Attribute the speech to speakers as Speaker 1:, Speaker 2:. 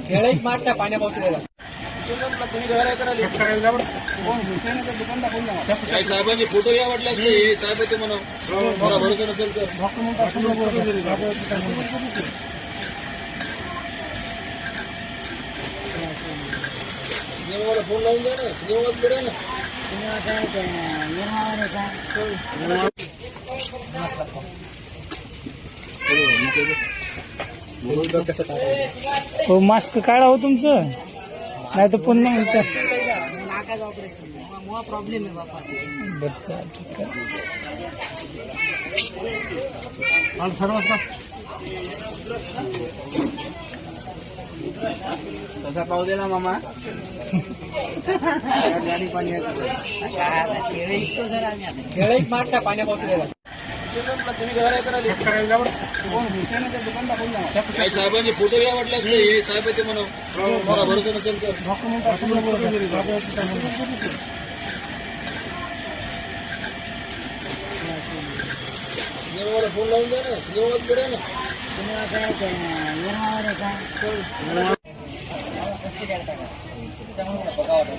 Speaker 1: केळं मारता पाण्यापासून
Speaker 2: काही साहेबांचे फोटो या वाटल्यास हे साहेबांचे म्हणा मला भरोसा नसेल तर सिनेमाला फोन लावून द्या ना सिनेमाच करूया ना
Speaker 3: हो मास्क काढा हो तुमचं नाही तर पुन्हा
Speaker 1: नाकाचं ऑपरेशन प्रॉब्लेम आहे बापा
Speaker 3: बरं चालतं
Speaker 1: तसा पाहू दे ना मामा गाडी पाणी केळं इकतो सर आम्ही आता केळं मारता पाण्यापासून
Speaker 2: काही साहेबांचे फोटो या वाटल्यास हे साहेबांचे म्हणा मला भरोसा नसेल तर सिनेमाला फोन लावून द्या ना सिनेमाच करूया ना
Speaker 1: बघा